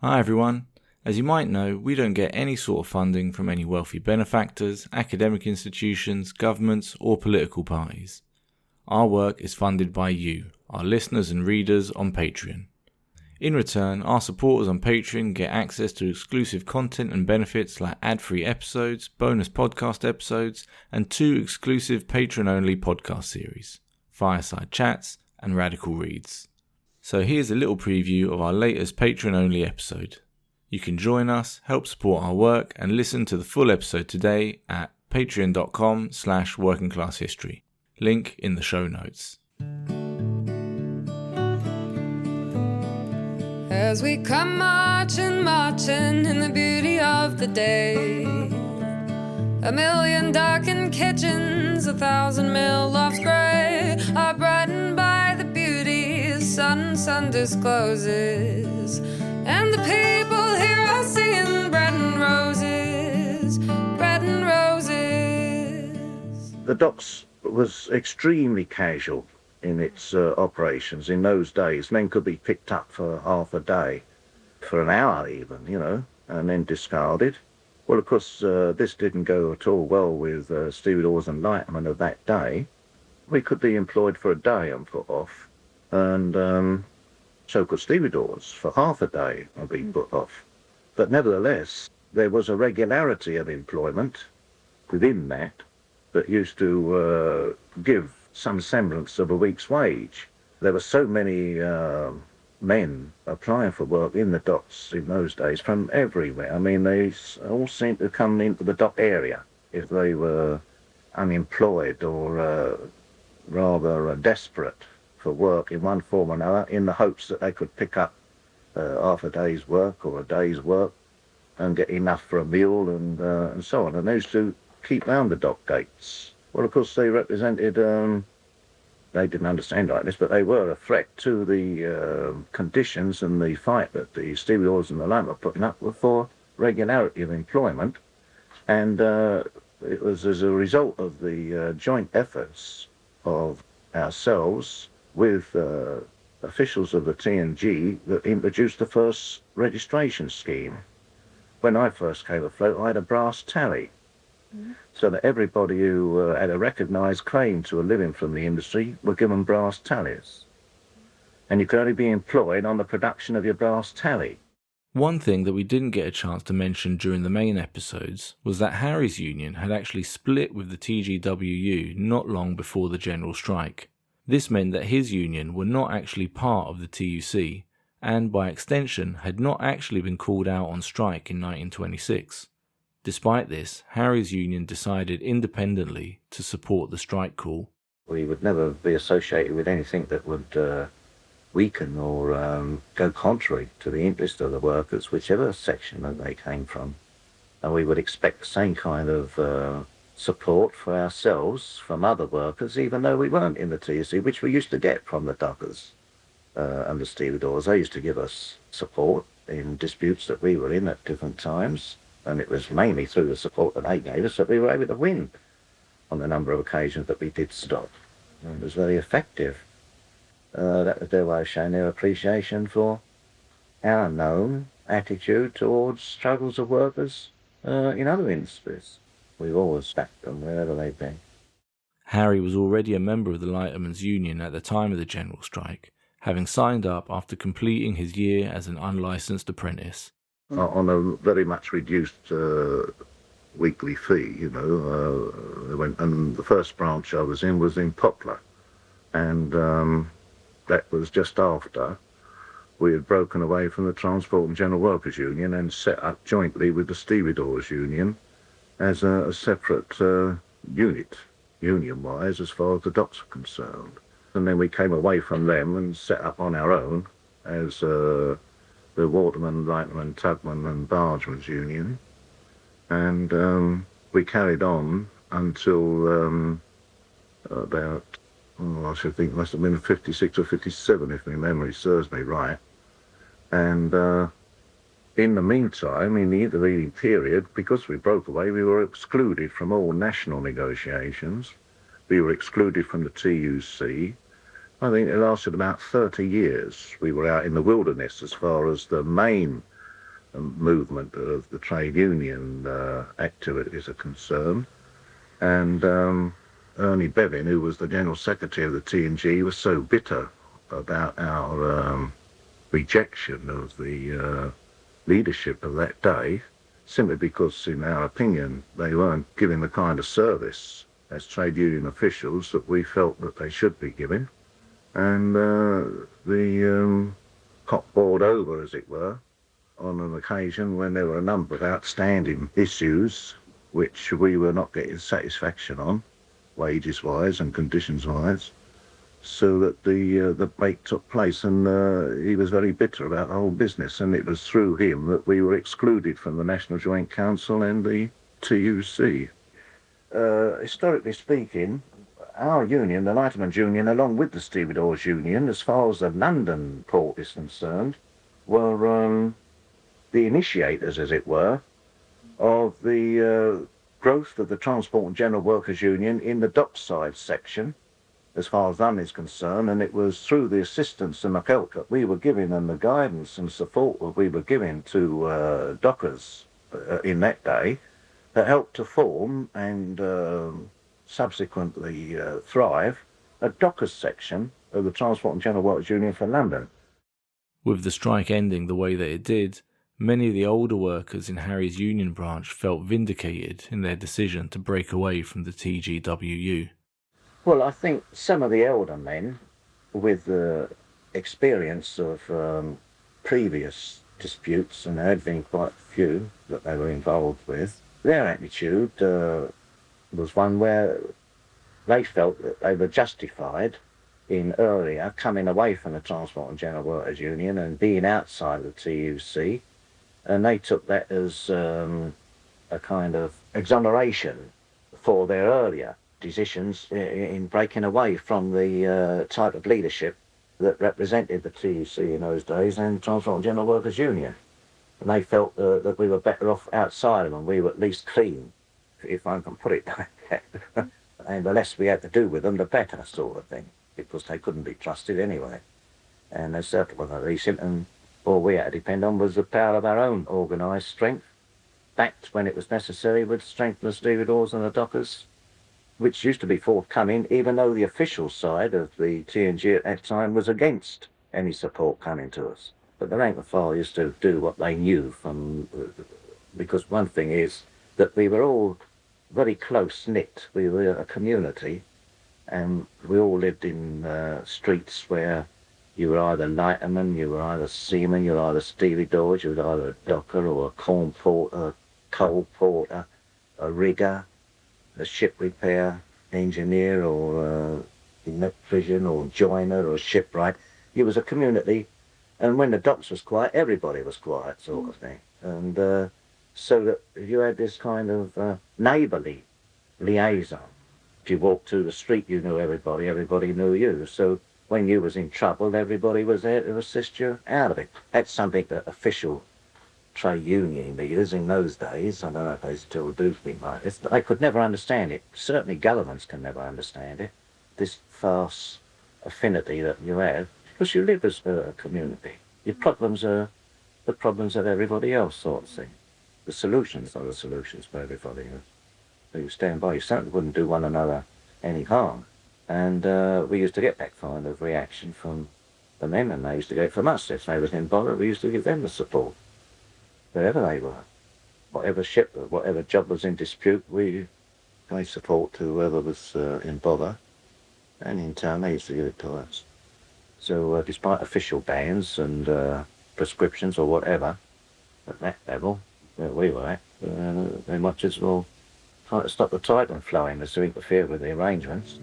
Hi everyone. As you might know, we don't get any sort of funding from any wealthy benefactors, academic institutions, governments or political parties. Our work is funded by you, our listeners and readers on Patreon. In return, our supporters on Patreon get access to exclusive content and benefits like ad-free episodes, bonus podcast episodes, and 2 exclusive Patreon-only podcast series, Fireside Chats and Radical Reads. So here's a little preview of our latest Patreon-only episode. You can join us, help support our work, and listen to the full episode today at patreon.com/workingclasshistory. Link in the show notes. As we come marching, marching in the beauty of the day, 1,000,000 darkened kitchens, 1,000 mill lofts grey are brightened by the beauty sun discloses, and the people here are singing bread and roses, bread and roses. The docks was extremely casual in its operations. In those days, men could be picked up for half a day, for an hour even, and then discarded. Well, of course, this didn't go at all well with stevedores and lightmen of that day. We could be employed for a day and put off, and so could stevedores for half a day and be put off. But nevertheless, there was a regularity of employment within that used to give some semblance of a week's wage. There were so many men applying for work in the docks in those days from everywhere. I mean, they all seemed to come into the dock area if they were unemployed or rather desperate for work in one form or another, in the hopes that they could pick up half a day's work or a day's work and get enough for a meal and so on. And they used to keep round the dock gates. Well, of course, they represented, they didn't understand like this, but they were a threat to the conditions and the fight that the stevedores and the linemen were putting up for regularity of employment. And it was as a result of the joint efforts of ourselves with officials of the T&G that introduced the first registration scheme. When I first came afloat, I had a brass tally. So that everybody who had a recognised claim to a living from the industry were given brass tallies. And you could only be employed on the production of your brass tally. One thing that we didn't get a chance to mention during the main episodes was that Harry's union had actually split with the TGWU not long before the general strike. This meant that his union were not actually part of the TUC, and by extension had not actually been called out on strike in 1926. Despite this, Harry's union decided independently to support the strike call. We would never be associated with anything that would weaken or go contrary to the interest of the workers, whichever section that they came from. And we would expect the same kind of support for ourselves from other workers, even though we weren't in the TUC, which we used to get from the dockers and the stevedores. They used to give us support in disputes that we were in at different times. And it was mainly through the support that they gave us that we were able to win on the number of occasions that we did stop. And it was very effective. That was their way of showing their appreciation for our known attitude towards struggles of workers in other industries. We've always backed them wherever they've been. Harry was already a member of the Lightermen's Union at the time of the general strike, having signed up after completing his year as an unlicensed apprentice. On a very much reduced weekly fee, and the first branch I was in Poplar, and that was just after we had broken away from the Transport and General Workers Union and set up jointly with the Stevedores Union as a separate unit, union-wise, as far as the docks are concerned. And then we came away from them and set up on our own as the Waterman, Lightman, Tugman and Bargemen's Union, and we carried on until about, I should think it must have been 56 or 57 if my memory serves me right. And in the meantime, in the intervening period, because we broke away, we were excluded from all national negotiations. We were excluded from the TUC. I think it lasted about 30 years. We were out in the wilderness as far as the main movement of the trade union activities are concerned. And Ernie Bevan, who was the General Secretary of the T&G, was so bitter about our rejection of the leadership of that day, simply because, in our opinion, they weren't giving the kind of service as trade union officials that we felt that they should be giving. And the cop boiled over, as it were, on an occasion when there were a number of outstanding issues which we were not getting satisfaction on, wages-wise and conditions-wise, so that the break took place, and he was very bitter about the whole business, and it was through him that we were excluded from the National Joint Council and the TUC. Historically speaking, our union, the Lightermen's Union, along with the Stevedores Union, as far as the London port is concerned, were the initiators, as it were, of the growth of the Transport and General Workers Union in the dockside section, as far as London is concerned, and it was through the assistance and the help that we were giving and the guidance and support that we were giving to dockers in that day that helped to form and subsequently thrive a dockers section of the Transport and General Workers Union for London. With the strike ending the way that it did, many of the older workers in Harry's union branch felt vindicated in their decision to break away from the TGWU. Well, I think some of the elder men, with the experience of previous disputes, and there had been quite a few that they were involved with, their attitude was one where they felt that they were justified in earlier coming away from the Transport and General Workers Union and being outside the TUC, and they took that as a kind of exoneration for their earlier decisions in breaking away from the type of leadership that represented the TUC in those days and Transport and General Workers Union. And they felt that we were better off outside of them. We were at least clean, if I can put it like that. And the less we had to do with them, the better, sort of thing, because they couldn't be trusted anyway. And they certainly weren't recent, and all we had to depend on was the power of our own organised strength, backed when it was necessary with the strength of the stevedores and the dockers, which used to be forthcoming, even though the official side of the T&G at that time was against any support coming to us. But the rank and file used to do what they knew from, because one thing is that we were all very close-knit. We were a community, and we all lived in streets where you were either lighterman, you were either seaman, you were either stevedores, you were either a docker or a corn porter, a coal porter, a rigger, a ship repair engineer, or electrician or joiner or shipwright. You was a community, and when the docks was quiet, everybody was quiet, sort of thing. And so that you had this kind of neighbourly liaison. If you walked through the street, you knew everybody, everybody knew you. So when you was in trouble, everybody was there to assist you out of it. That's something that official trade union leaders in those days, I don't know if they still do think like this, they could never understand it. Certainly governments can never understand it, this vast affinity that you have, because you live as a community. Your problems are the problems of everybody else, sort of thing. The solutions are the solutions for everybody who stand by. You certainly wouldn't do one another any harm. And we used to get that kind of reaction from the men, and they used to get it from us. If they was in bother, we used to give them the support, wherever they were. Whatever ship, whatever job was in dispute, we gave support to whoever was in bother, and in turn they used to give it to us. So despite official bans and prescriptions or whatever, at that level, where we were at, they might just well try to stop the tide from flowing as to interfere with the arrangements.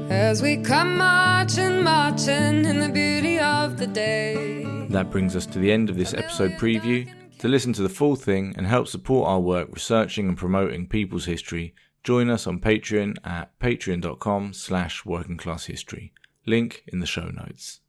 As we come marching, marching in the beauty of the day. That brings us to the end of this episode preview. To listen to the full thing and help support our work researching and promoting people's history, join us on Patreon at patreon.com/workingclasshistory. Link in the show notes.